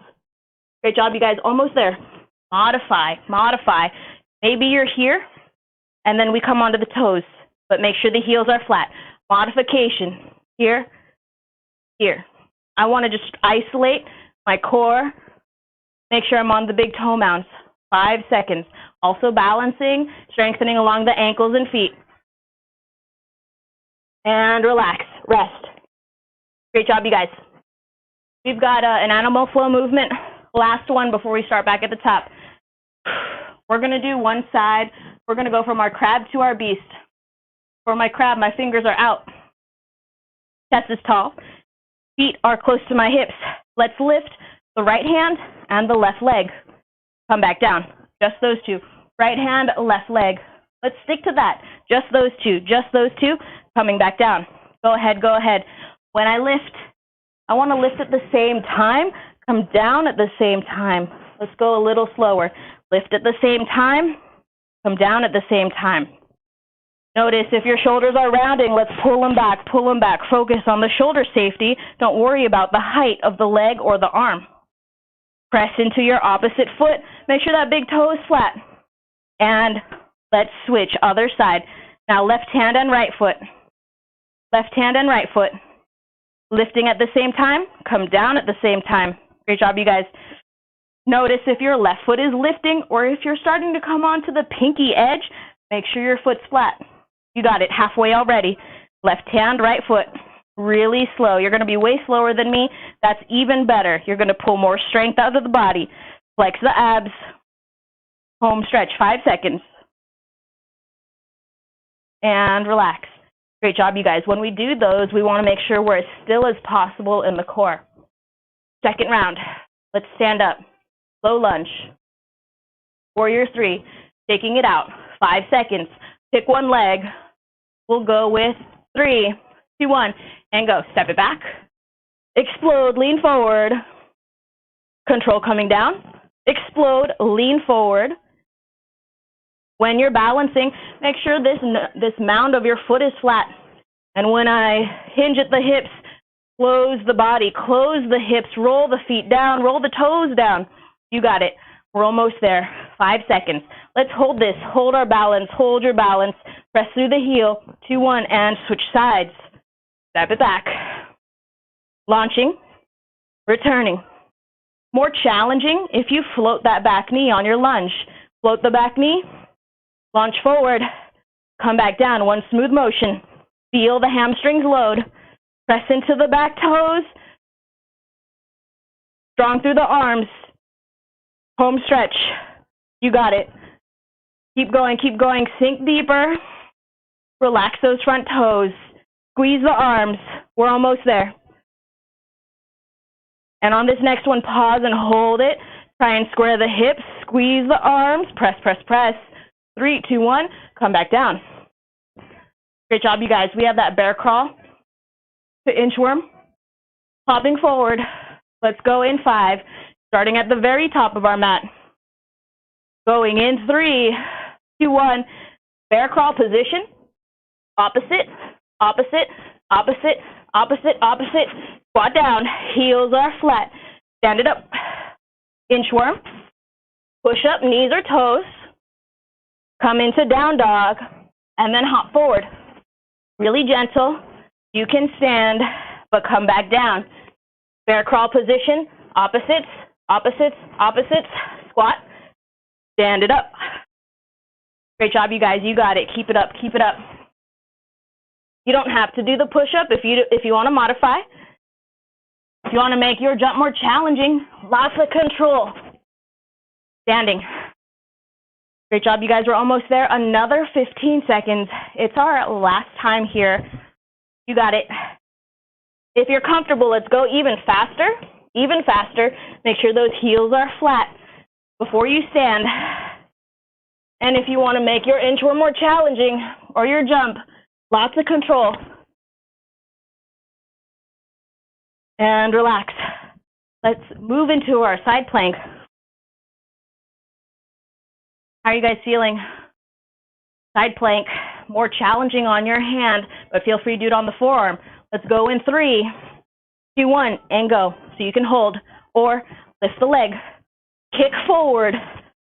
Great job, you guys. Almost there. Modify, modify. Maybe you're here, and then we come onto the toes, but make sure the heels are flat. Modification. Here, here. I want to just isolate my core. Make sure I'm on the big toe mounds. 5 seconds. Also balancing, strengthening along the ankles and feet. And relax, rest. Great job, you guys. We've got an animal flow movement. Last one before we start back at the top. We're going to do one side. We're going to go from our crab to our beast. For my crab, my fingers are out. Chest is tall. Feet are close to my hips. Let's lift the right hand and the left leg. Come back down. Just those two. Right hand, left leg. Let's stick to that. Just those two. Just those two. Coming back down. Go ahead, go ahead. When I lift, I want to lift at the same time. Come down at the same time. Let's go a little slower. Lift at the same time. Come down at the same time. Notice if your shoulders are rounding, let's pull them back, pull them back. Focus on the shoulder safety. Don't worry about the height of the leg or the arm. Press into your opposite foot. Make sure that big toe is flat. And let's switch, other side. Now left hand and right foot. Left hand and right foot. Lifting at the same time, come down at the same time. Great job, you guys. Notice if your left foot is lifting or if you're starting to come onto the pinky edge, make sure your foot's flat. You got it, halfway already. Left hand, right foot. Really slow. You're going to be way slower than me. That's even better. You're going to pull more strength out of the body. Flex the abs. Home stretch, 5 seconds. And relax. Great job, you guys. When we do those, we want to make sure we're as still as possible in the core. Second round. Let's stand up. Low lunge. Warrior 3. Taking it out. 5 seconds. Pick one leg. We'll go with 3, 2, 1, and go. Step it back. Explode, lean forward. Control coming down. Explode, lean forward. When you're balancing, make sure this mound of your foot is flat. And when I hinge at the hips, close the body, close the hips, roll the feet down, roll the toes down. You got it. We're almost there. 5 seconds. Let's hold this. Hold our balance. Hold your balance. Press through the heel. 2, 1, and switch sides. Step it back. Launching. Returning. More challenging if you float that back knee on your lunge. Float the back knee. Launch forward. Come back down. One smooth motion. Feel the hamstrings load. Press into the back toes. Strong through the arms. Home stretch. You got it. Keep going, keep going. Sink deeper. Relax those front toes. Squeeze the arms. We're almost there. And on this next one, pause and hold it. Try and square the hips. Squeeze the arms. Press, press, press. 3, 2, 1. Come back down. Great job, you guys. We have that bear crawl to inchworm. Hopping forward. Let's go in 5. Starting at the very top of our mat. Going in 3, 2, 1. Bear crawl position. Opposite, opposite, opposite, opposite, opposite. Squat down. Heels are flat. Stand it up. Inchworm. Push up, knees or toes. Come into down dog. And then hop forward. Really gentle. You can stand, but come back down. Bear crawl position. Opposites. Opposites, opposites, squat, stand it up. Great job, you guys. You got it. Keep it up, keep it up. You don't have to do the push-up if you want to modify. If you want to make your jump more challenging, lots of control. Standing. Great job, you guys. We're almost there. Another 15 seconds. It's our last time here. You got it. If you're comfortable, let's go even faster. Even faster. Make sure those heels are flat before you stand. And if you want to make your inchworm more challenging or your jump, lots of control. And relax. Let's move into our side plank. How are you guys feeling? Side plank, more challenging on your hand, but feel free to do it on the forearm. Let's go in 3, 2, 1, and go. so you can hold, or lift the leg, kick forward,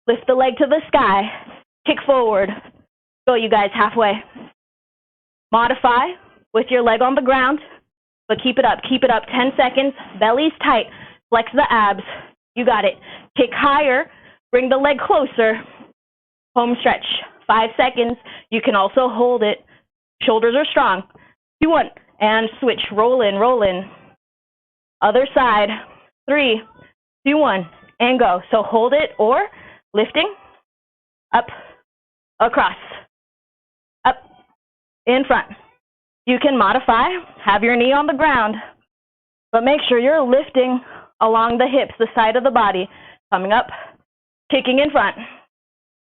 lift the leg to the sky, kick forward. Go, you guys, halfway. Modify with your leg on the ground, but keep it up, 10 seconds, belly's tight, flex the abs, you got it. Kick higher, bring the leg closer, home stretch, 5 seconds, you can also hold it, shoulders are strong, 2, 1, and switch, roll in, other side, 3, 2, 1, and go. So hold it, or lifting, up, across, up, in front. You can modify, have your knee on the ground, but make sure you're lifting along the hips, the side of the body, coming up, kicking in front.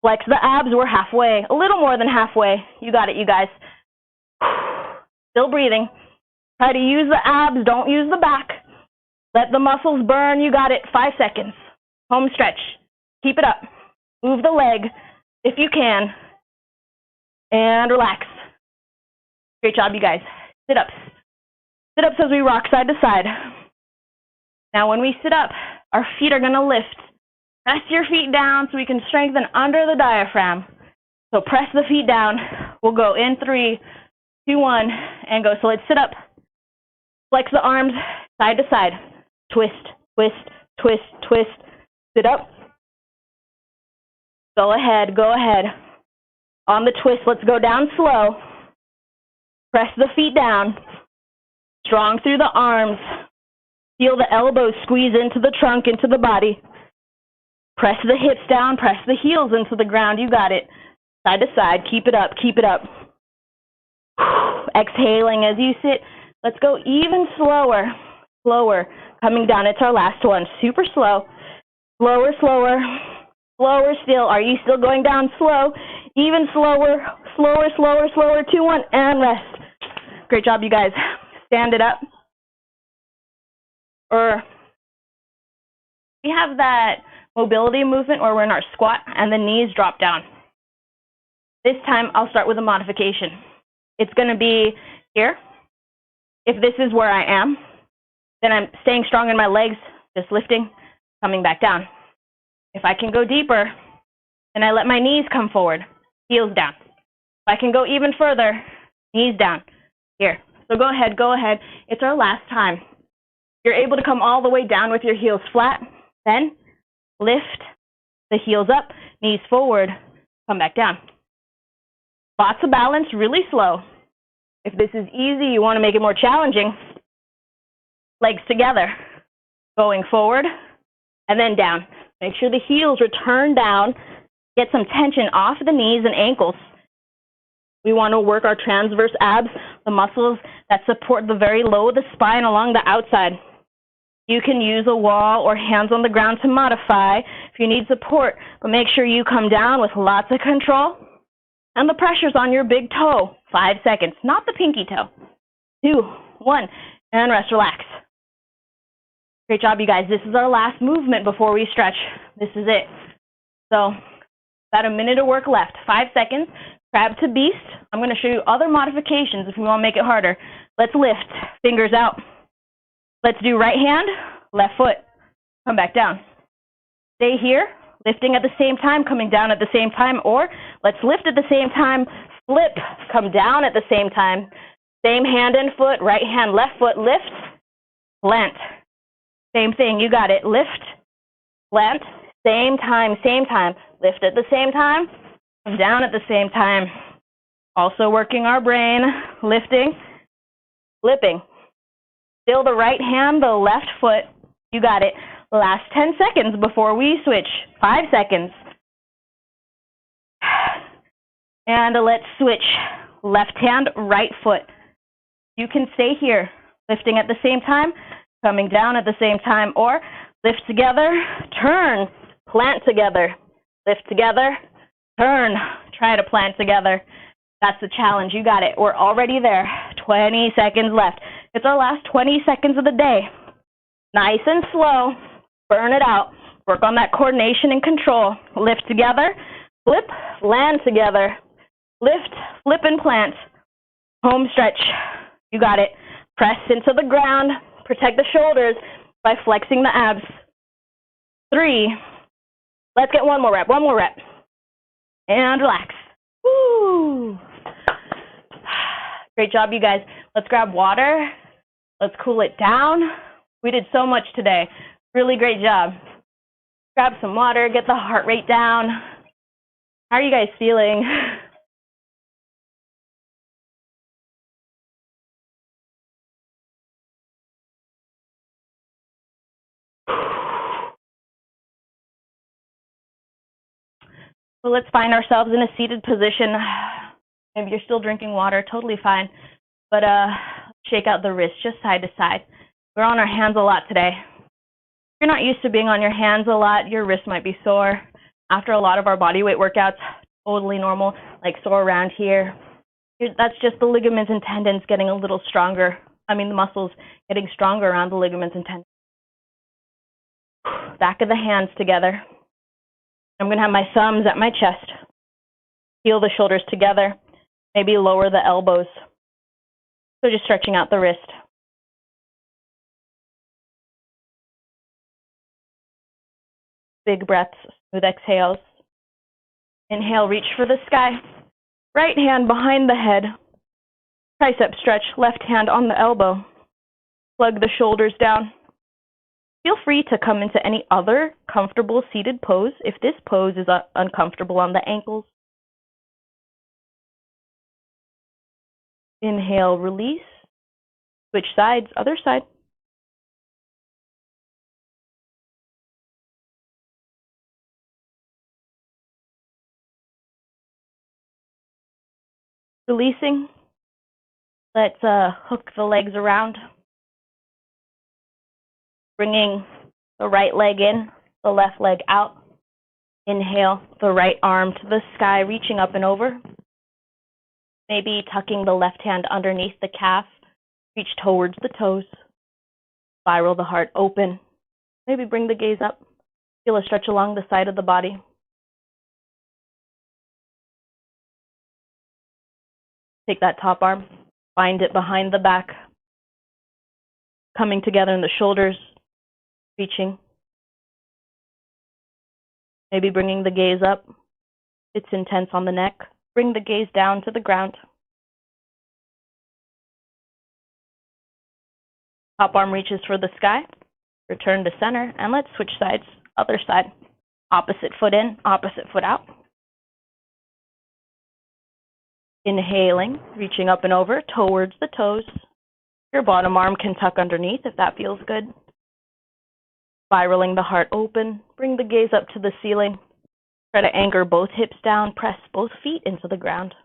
Flex the abs, we're halfway, a little more than halfway. You got it, you guys. Still breathing. Try to use the abs, don't use the back. Let the muscles burn, you got it, 5 seconds. Home stretch, keep it up. Move the leg if you can, and relax. Great job, you guys. Sit-ups. Sit-ups as we rock side to side. Now when we sit up, our feet are going to lift. Press your feet down so we can strengthen under the diaphragm. So press the feet down. We'll go in 3, 2, 1, and go. So let's sit up. Flex the arms side to side. Twist, twist, twist, twist. Sit up. Go ahead. On the twist, let's go down slow. Press the feet down. Strong through the arms. Feel the elbows squeeze into the trunk, into the body. Press the hips down, press the heels into the ground. You got it. Side to side. Keep it up. Exhaling as you sit. Let's go even slower. Coming down. It's our last one. Super slow. Slower still. Are you still going down slow? Even slower. 2, 1, and rest. Great job, you guys. Stand it up. Or we have that mobility movement where we're in our squat and the knees drop down. This time I'll start with a modification. It's going to be here. If this is where I am, then I'm staying strong in my legs, just lifting, coming back down. If I can go deeper, then I let my knees come forward, heels down. If I can go even further, knees down, here. So go ahead. It's our last time. You're able to come all the way down with your heels flat, then lift the heels up, knees forward, come back down. Lots of balance, really slow. If this is easy, you want to make it more challenging. Legs together, going forward, and then down. Make sure the heels return down, get some tension off the knees and ankles. We want to work our transverse abs, the muscles that support the very low of the spine along the outside. You can use a wall or hands on the ground to modify if you need support, but make sure you come down with lots of control. And the pressure's on your big toe. 5 seconds, not the pinky toe. 2, 1, and rest, relax. Great job, you guys. This is our last movement before we stretch. This is it. So about a minute of work left. 5 seconds. Crab to beast. I'm going to show you other modifications if we want to make it harder. Let's lift. Fingers out. Let's do right hand, left foot. Come back down. Stay here, lifting at the same time, coming down at the same time, or let's lift at the same time, flip, come down at the same time. Same hand and foot, right hand, left foot, lift, plant. Same thing, you got it. Lift, plant, same time, lift at the same time, come down at the same time. Also working our brain, lifting, flipping. Still the right hand, the left foot. You got it. Last 10 seconds before we switch. 5 seconds. And let's switch. Left hand, right foot. You can stay here, lifting at the same time, coming down at the same time, or lift together, turn, plant together. Lift together, turn, try to plant together. That's the challenge. You got it. We're already there. 20 seconds left. It's our last 20 seconds of the day. Nice and slow. Burn it out. Work on that coordination and control. Lift together. Flip. Land together. Lift. Flip and plant. Home stretch. You got it. Press into the ground. Protect the shoulders. by flexing the abs. 3. Let's get one more rep. And relax. Woo! Great job, you guys. Let's grab water. Let's cool it down. We did so much today. Really great job. Grab some water, get the heart rate down. How are you guys feeling? So let's find ourselves in a seated position. Maybe you're still drinking water, totally fine. But shake out the wrist just side to side. We're on our hands a lot today. If you're not used to being on your hands a lot, your wrist might be sore. After a lot of our body weight workouts, totally normal, like sore around here. That's just the ligaments and tendons getting a little stronger. The muscles getting stronger around the ligaments and tendons. Back of the hands together. I'm going to have my thumbs at my chest. Heel the shoulders together. Maybe lower the elbows. So just stretching out the wrist. Big breaths, smooth exhales. Inhale, reach for the sky. Right hand behind the head. Tricep stretch, left hand on the elbow. Plug the shoulders down. Feel free to come into any other comfortable seated pose if this pose is uncomfortable on the ankles. Inhale, release. Switch sides, other side. Releasing. Let's hook the legs around. Bringing the right leg in, the left leg out. Inhale, the right arm to the sky, reaching up and over. Maybe tucking the left hand underneath the calf. Reach towards the toes. Spiral the heart open. Maybe bring the gaze up. Feel a stretch along the side of the body. Take that top arm. Find it behind the back. Coming together in the shoulders. Reaching. Maybe bringing the gaze up. It's intense on the neck. Bring the gaze down to the ground. Top arm reaches for the sky. Return to center, and let's switch sides. Other side. Opposite foot in, opposite foot out. Inhaling, reaching up and over towards the toes. Your bottom arm can tuck underneath if that feels good. Spiraling the heart open. Bring the gaze up to the ceiling. Try to anchor both hips down. Press both feet into the ground.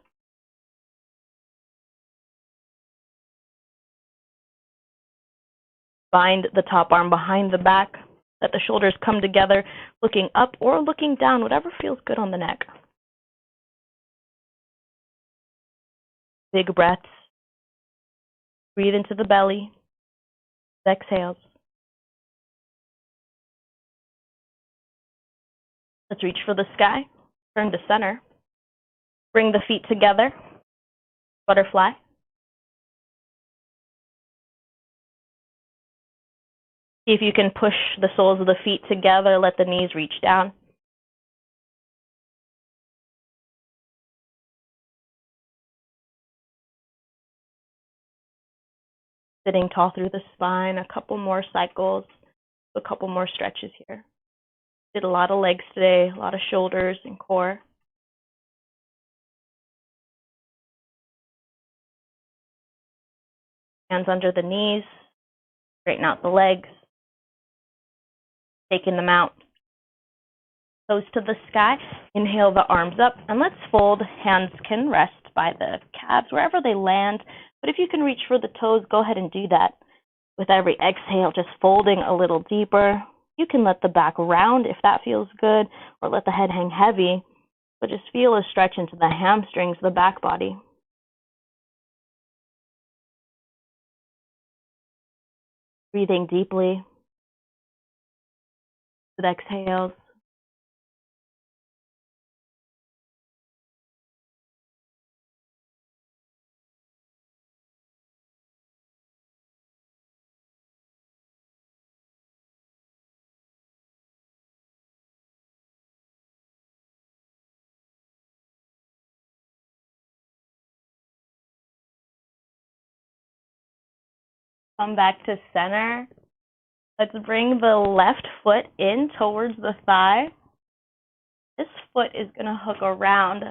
Bind the top arm behind the back. Let the shoulders come together, looking up or looking down, whatever feels good on the neck. Big breaths. Breathe into the belly. Exhales. Let's reach for the sky. Turn to center. Bring the feet together. Butterfly. See if you can push the soles of the feet together. Let the knees reach down. Sitting tall through the spine. A couple more cycles. A couple more stretches here. Did a lot of legs today, a lot of shoulders and core. Hands under the knees. Straighten out the legs. Taking them out. Toes to the sky. Inhale the arms up, and let's fold. Hands can rest by the calves, wherever they land. But if you can reach for the toes, go ahead and do that. With every exhale, just folding a little deeper. You can let the back round if that feels good, or let the head hang heavy. But just feel a stretch into the hamstrings, the back body. Breathing deeply. With exhales. Come back to center. Let's bring the left foot in towards the thigh. This foot is going to hook around.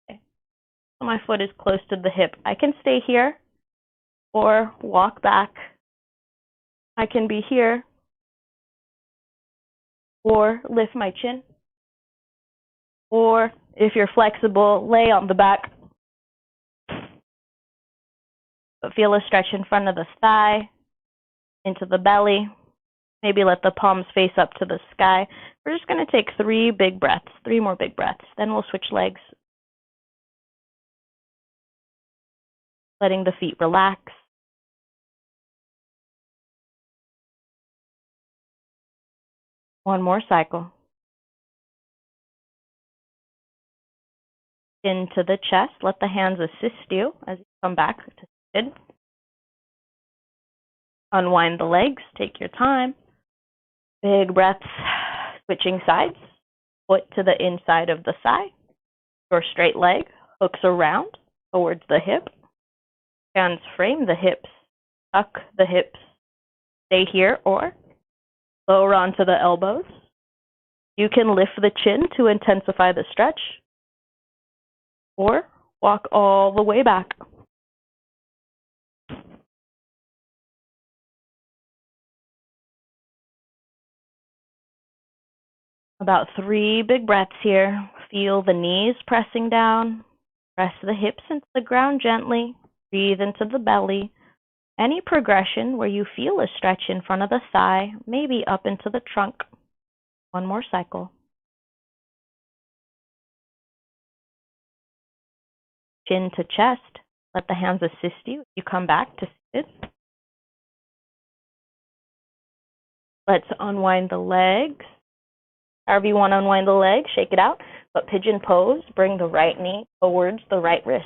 Okay. So my foot is close to the hip. I can stay here or walk back. I can be here or lift my chin. Or if you're flexible, lay on the back. But feel a stretch in front of the thigh, into the belly. Maybe let the palms face up to the sky. We're just going to take 3 big breaths, 3 more big breaths. Then we'll switch legs. Letting the feet relax. One more cycle. Into the chest. Let the hands assist you as you come back to seated. Unwind the legs. Take your time. Big breaths. Switching sides. Foot to the inside of the thigh. Your straight leg hooks around towards the hip. Hands frame the hips. Tuck the hips. Stay here or lower onto the elbows. You can lift the chin to intensify the stretch. Or walk all the way back. About 3 big breaths here. Feel the knees pressing down. Press the hips into the ground gently. Breathe into the belly. Any progression where you feel a stretch in front of the thigh, maybe up into the trunk. One more cycle. Chin to chest. Let the hands assist you. You come back to sit. Let's unwind the legs. However you want to unwind the legs, shake it out. But pigeon pose, bring the right knee towards the right wrist.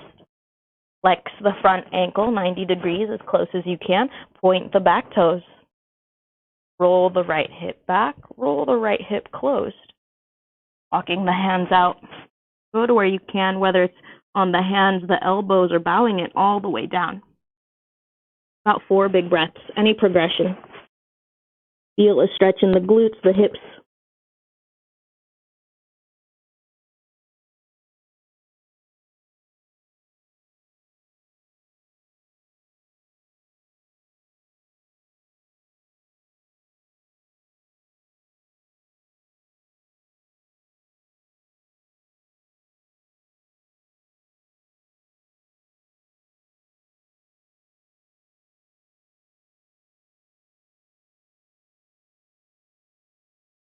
Flex the front ankle 90 degrees as close as you can. Point the back toes. Roll the right hip back. Roll the right hip closed. Walking the hands out. Go to where you can, whether it's on the hands, the elbows, or bowing it all the way down. About 4 big breaths. Any progression. Feel a stretch in the glutes, the hips.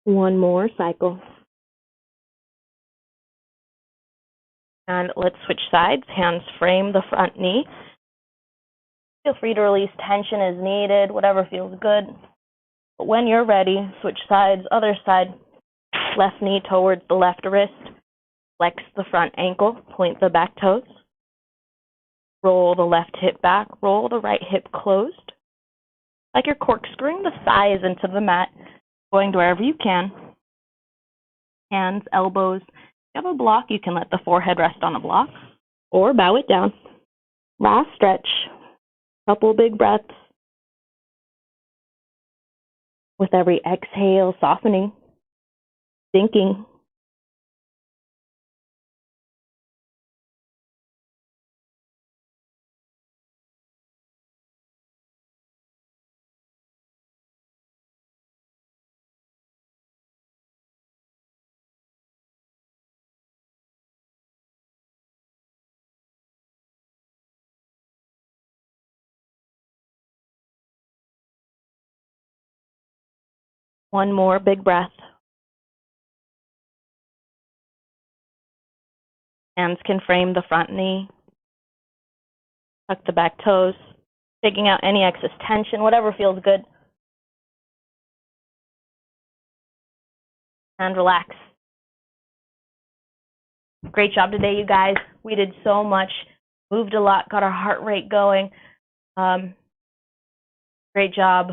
One more cycle. And let's switch sides. Hands frame the front knee. Feel free to release tension as needed, whatever feels good. But when you're ready, switch sides, other side. Left knee towards the left wrist. Flex the front ankle, point the back toes. Roll the left hip back, roll the right hip closed. Like you're corkscrewing the thighs into the mat, going to wherever you can. Hands, elbows. If you have a block, you can let the forehead rest on a block or bow it down. Last stretch. Couple big breaths. With every exhale, softening, sinking. One more big breath. Hands can frame the front knee. Tuck the back toes. Taking out any excess tension, whatever feels good. And relax. Great job today, you guys. We did so much, moved a lot, got our heart rate going. Great job.